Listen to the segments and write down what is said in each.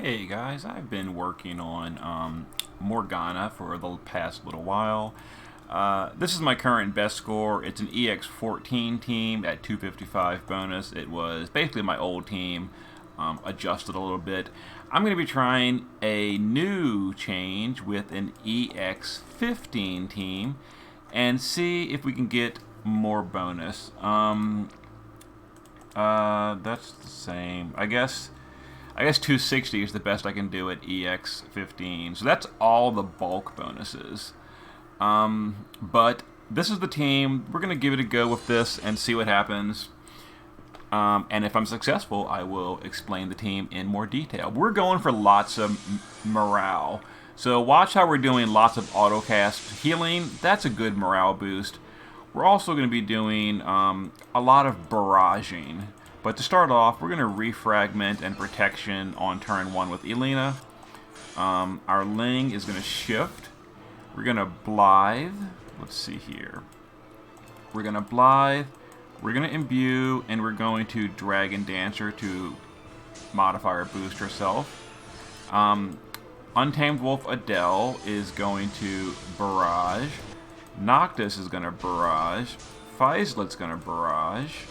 Hey guys, I've been working on Morgana for the past little while. This is my current best score. It's an Ex15 team at 255 bonus. It was basically my old team, adjusted a little bit. I'm going to be trying a new change with an Ex15 team and see if we can get more bonus. That's the same. I guess 260 is the best I can do at EX15. So that's all the bulk bonuses. But this is the team. We're going to give it a go with this and see what happens. And if I'm successful, I will explain the team in more detail. We're going for lots of morale. So watch how we're doing lots of autocast healing. That's a good morale boost. We're also going to be doing a lot of barraging. But to start off, we're going to refragment and protection on turn 1 with Elena. Our Ling is going to shift. We're going to Blithe. Let's see here. We're going to Blithe. We're going to Imbue. And we're going to Dragon Dancer to modify or boost herself. Untamed Wolf Adele is going to Barrage. Noctis is going to Barrage. Faislet's going to Barrage.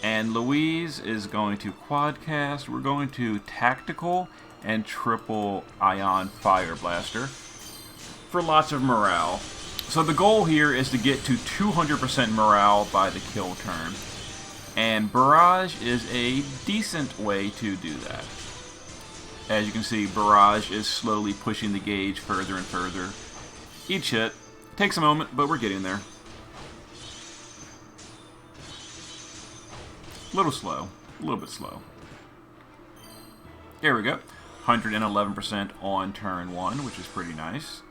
And Louise is going to Quadcast. We're going to Tactical and Triple Ion Fire Blaster for lots of morale. So the goal here is to get to 200% morale by the kill turn. And Barrage is a decent way to do that. As you can see, Barrage is slowly pushing the gauge further and further. Each hit takes a moment, but we're getting there. A little slow. A little bit slow. There we go. 111% on turn 1, which is pretty nice.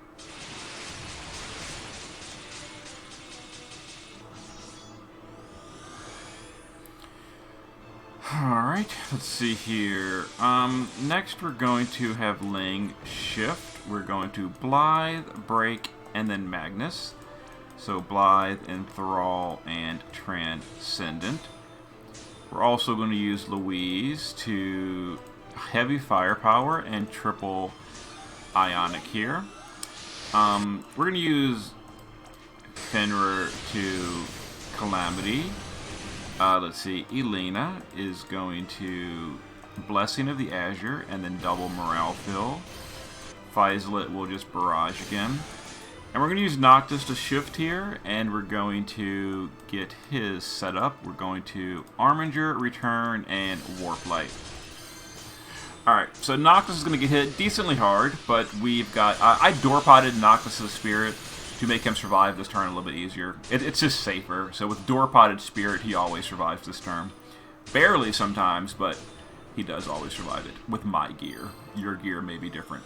Alright, let's see here. Next we're going to have Ling shift. We're going to Blithe, Break, and then Magnus. So Blithe, Enthrall, and Transcendent. We're also going to use Louise to heavy firepower and triple ionic here. We're going to use Fenrir to Calamity. Let's see, Elena is going to Blessing of the Azure and then double morale fill. Faislet will just barrage again. And we're going to use Noctis to shift here, and we're going to get his set up. We're going to Arminger, Return, and Warp Light. Alright, so Noctis is going to get hit decently hard, but we've got... I door-potted Noctis' Spirit to make him survive this turn a little bit easier. It's just safer, so with door-potted Spirit, he always survives this turn. Barely sometimes, but he does always survive it with my gear. Your gear may be different.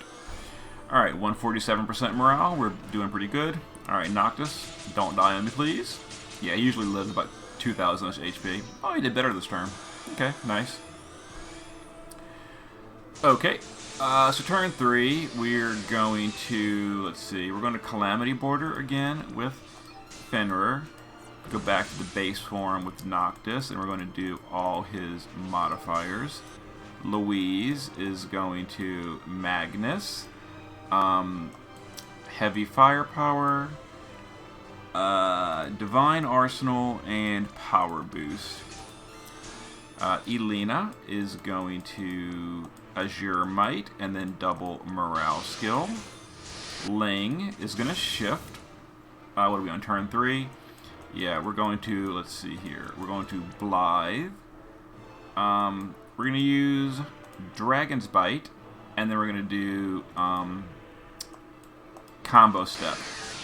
Alright, 147% morale. We're doing pretty good. Alright, Noctis, don't die on me, please. Yeah, he usually lives about 2,000 HP. Oh, he did better this turn. Okay, nice. Okay, so turn 3, we're going to, let's see, we're going to Calamity Border again with Fenrir. Go back to the base form with Noctis, and we're going to do all his modifiers. Louise is going to Magnus. Heavy Firepower, Divine Arsenal, and Power Boost. Elena is going to Azure Might and then double Morale Skill. Ling is going to shift. What are we on turn 3? Yeah, we're going to, let's see here, we're going to Blithe. We're going to use Dragon's Bite, and then we're going to do Combo Step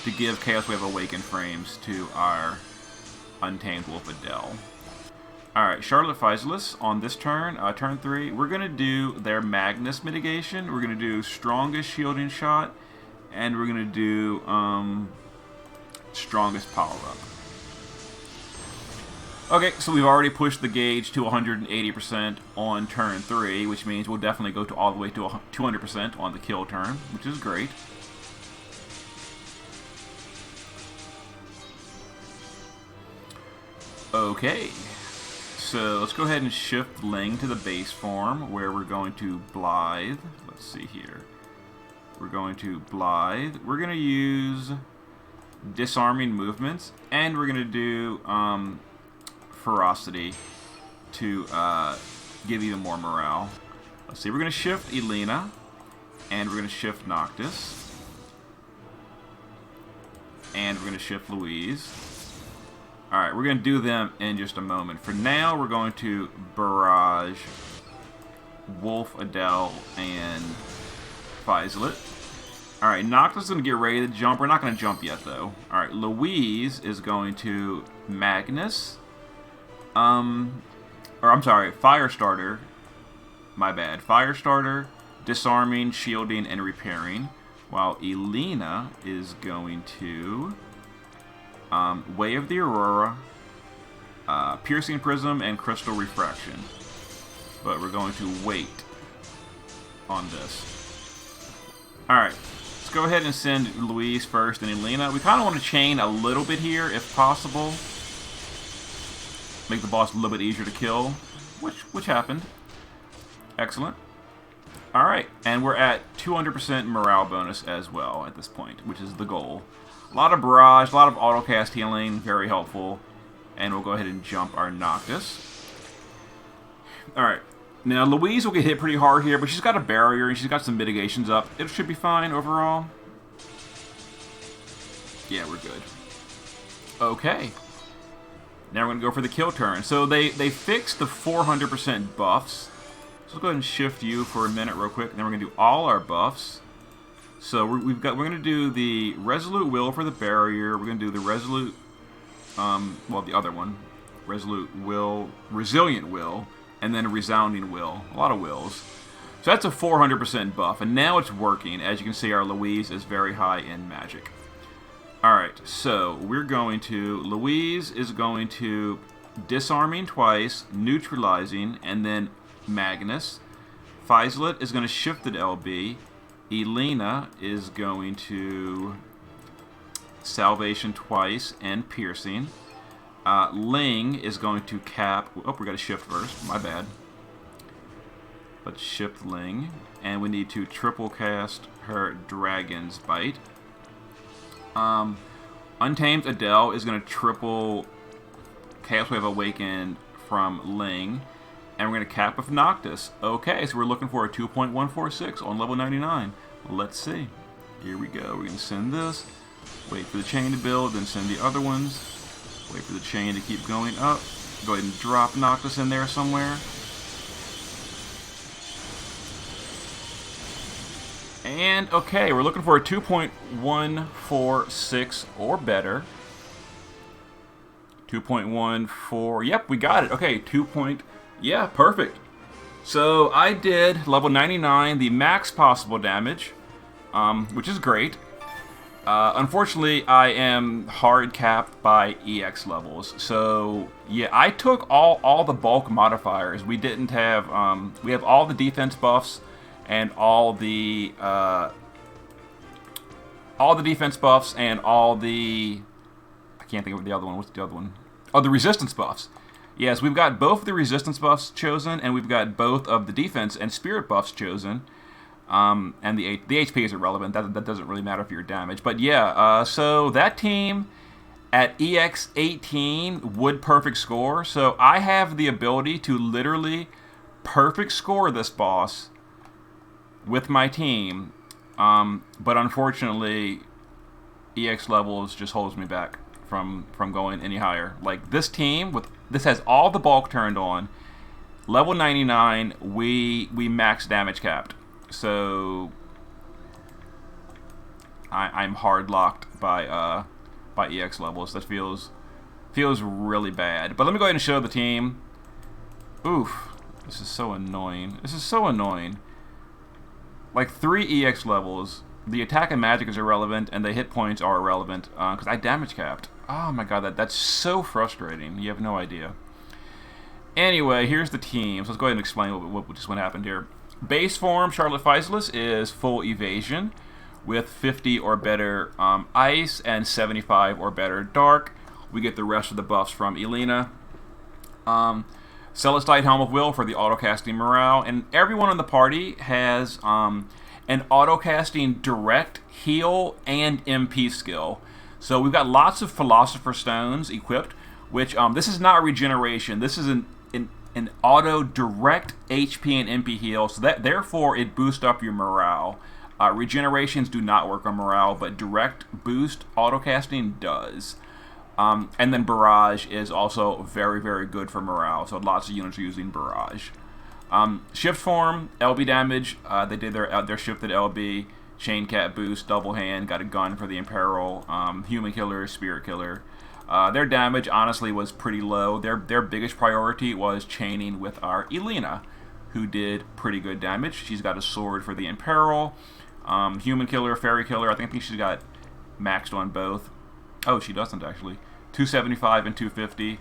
to give Chaos Wave Awakened frames to our Untamed Wolf Adele. Alright, Charlotte Faislet on this turn, turn 3, we're going to do their Magnus mitigation. We're going to do Strongest Shielding Shot, and we're going to do Strongest Power Up. Okay, so we've already pushed the gauge to 180% on turn 3, which means we'll definitely go to all the way to 200% on the kill turn, which is great. Okay, so let's go ahead and shift Ling to the base form, where we're going to Blithe. Let's see here. We're going to Blithe. We're going to use disarming movements, and we're going to do ferocity to give even more morale. Let's see, we're going to shift Elena, and we're going to shift Noctis, and we're going to shift Louise. Alright, we're going to do them in just a moment. For now, we're going to barrage Wolf, Adele, and Fizelet. Alright, Noctis is going to get ready to jump. We're not going to jump yet, though. Alright, Louise is going to Magnus. Or, I'm sorry, Firestarter. My bad. Firestarter, disarming, shielding, and repairing. While Elena is going to Way of the Aurora, Piercing Prism, and Crystal Refraction. But we're going to wait on this. Alright, let's go ahead and send Louise first and Elena. We kind of want to chain a little bit here, if possible. Make the boss a little bit easier to kill, which happened. Excellent. Alright, and we're at 200% morale bonus as well at this point, which is the goal. A lot of barrage, a lot of auto-cast healing, very helpful. And we'll go ahead and jump our Noctis. Alright, now Louise will get hit pretty hard here, but she's got a barrier and she's got some mitigations up. It should be fine overall. Yeah, we're good. Okay. Now we're going to go for the kill turn. So they fixed the 400% buffs. So let's go ahead and shift you for a minute real quick. And then we're going to do all our buffs. So we're going to do the Resolute Will for the barrier. We're going to do the Resolute, well, the other one. Resolute Will, Resilient Will, and then a Resounding Will. A lot of wills. So that's a 400% buff. And now it's working. As you can see, our Louise is very high in magic. Alright, so we're going to, Louise is going to disarming twice, neutralizing, and then Magnus. Fizelet is going to shift it LB. Elena is going to salvation twice and piercing. Ling is going to cap. Oh, we got to shift first. My bad. Let's shift Ling. And we need to triple cast her Dragon's Bite. Untamed Adele is going to triple Chaos Wave Awakened from Ling. And we're going to cap with Noctis. Okay, so we're looking for a 2.146 on level 99. Let's see. Here we go. We're going to send this. Wait for the chain to build, then send the other ones. Wait for the chain to keep going up. Go ahead and drop Noctis in there somewhere. And, okay, we're looking for a 2.146 or better. 2.14. Yep, we got it. Okay, 2. Yeah, perfect. So I did level 99, the max possible damage, which is great. Unfortunately, I am hard capped by EX levels. So yeah, I took all the bulk modifiers. We didn't have. We have all the defense buffs and all the defense buffs and all the. I can't think of the other one. What's the other one? Oh, the resistance buffs. Yes, we've got both of the resistance buffs chosen, and we've got both of the defense and spirit buffs chosen. And the HP is irrelevant. That doesn't really matter if you're damaged. But yeah, so that team at Ex15 would perfect score. So I have the ability to literally perfect score this boss with my team. But unfortunately, EX levels just holds me back from going any higher. Like this team this has all the bulk turned on. Level 99, we max damage capped. So I'm hard locked by EX levels. That feels really bad. But let me go ahead and show the team. Oof, this is so annoying. This is so annoying. Like 3 EX levels, the attack and magic is irrelevant, and the hit points are irrelevant because I damage capped. Oh my god, that's so frustrating. You have no idea. Anyway, here's the team. So let's go ahead and explain what happened here. Base form, Charlotte Fizelis is full evasion with 50 or better ice and 75 or better dark. We get the rest of the buffs from Elena. Celestite Helm of Will for the autocasting morale, and everyone in the party has an autocasting direct heal and MP skill. So we've got lots of Philosopher Stones equipped, which this is not regeneration. This is an auto direct HP and MP heal, so that therefore it boosts up your morale. Regenerations do not work on morale, but direct boost autocasting does. And then Barrage is also very, very good for morale, so lots of units are using Barrage. Shift Form, LB damage, they did their shifted LB, Chain Cat boost, double hand, got a gun for the Imperil, Human Killer, Spirit Killer. Their damage, honestly, was pretty low. Their biggest priority was chaining with our Elena, who did pretty good damage. She's got a sword for the Imperil, Human Killer, Fairy Killer. I think she's got maxed on both. Oh, she doesn't, actually. 275 and 250.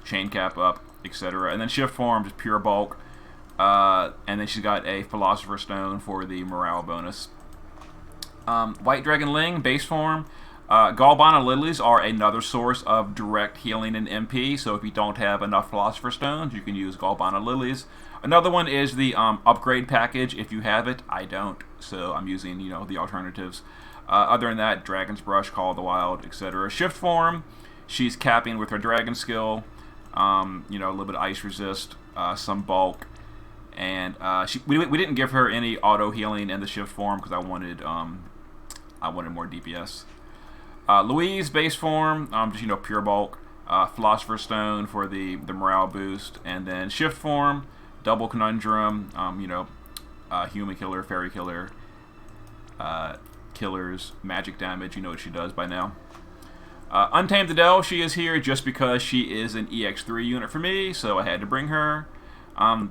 Chain Cap up, etc. And then Shift Form, just pure bulk. And then she's got a Philosopher Stone for the morale bonus. White Dragon Ling, base form. Galbana Lilies are another source of direct healing and MP, so if you don't have enough Philosopher Stones, you can use Galbana Lilies. Another one is the upgrade package. If you have it, I don't, so I'm using, the alternatives. Other than that, Dragon's Brush, Call of the Wild, etc. Shift Form, she's capping with her Dragon skill, a little bit of Ice Resist, some bulk, and we didn't give her any auto healing in the Shift Form because I wanted more DPS. Louise, base form, just pure bulk, Philosopher's Stone for the morale boost, and then Shift Form, double Conundrum, Human Killer, Fairy Killer, Killers, magic damage, you know what she does by now. Untamed Adele, she is here just because she is an EX3 unit for me, so I had to bring her.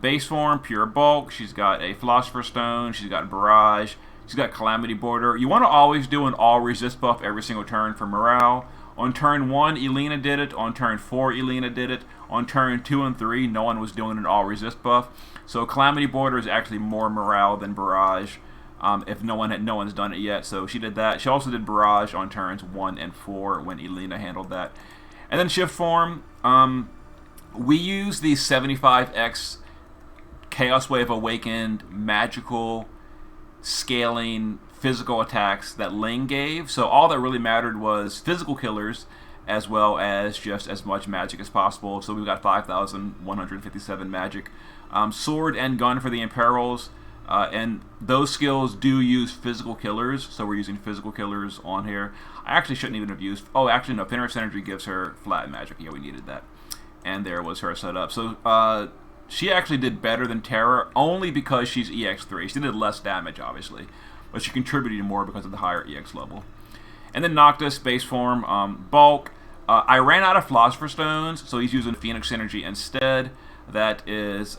Base form, pure bulk, she's got a Philosopher's Stone, she's got Barrage, she's got Calamity Border. You want to always do an all resist buff every single turn for morale. On turn 1, Elena did it. On turn 4, Elena did it. On turn 2 and 3, no one was doing an all resist buff. So Calamity Border is actually more morale than Barrage. If no one's done it yet, so she did that. She also did Barrage on turns 1 and 4 when Elena handled that. And then Shift Form, we use the 75x Chaos Wave Awakened magical scaling physical attacks that Ling gave. So all that really mattered was physical killers as well as just as much magic as possible. So we've got 5,157 magic. Sword and gun for the Imperils. And those skills do use physical killers, so we're using physical killers on here. I actually shouldn't even have used... Oh, actually, no. Fenris Synergy gives her flat magic. Yeah, we needed that. And there was her setup. So, she actually did better than Terra only because she's EX3. She did less damage, obviously, but she contributed more because of the higher EX level. And then Noctis, base form, bulk. I ran out of Philosopher Stones, so he's using Phoenix Synergy instead. That is...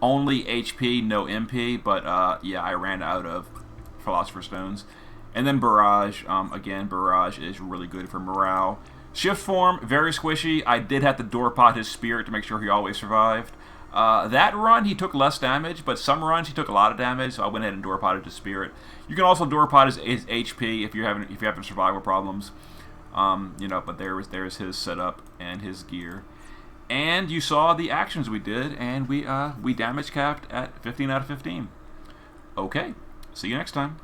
only HP, no MP, but yeah, I ran out of Philosopher Stones. And then Barrage, again, Barrage is really good for morale. Shift Form, very squishy. I did have to door pot his Spirit to make sure he always survived. That run, he took less damage, but some runs he took a lot of damage, so I went ahead and door potted his Spirit. You can also door pot his HP if you're having survival problems. But there's his setup and his gear. And you saw the actions we did, and we damage capped at 15 out of 15. Okay, see you next time.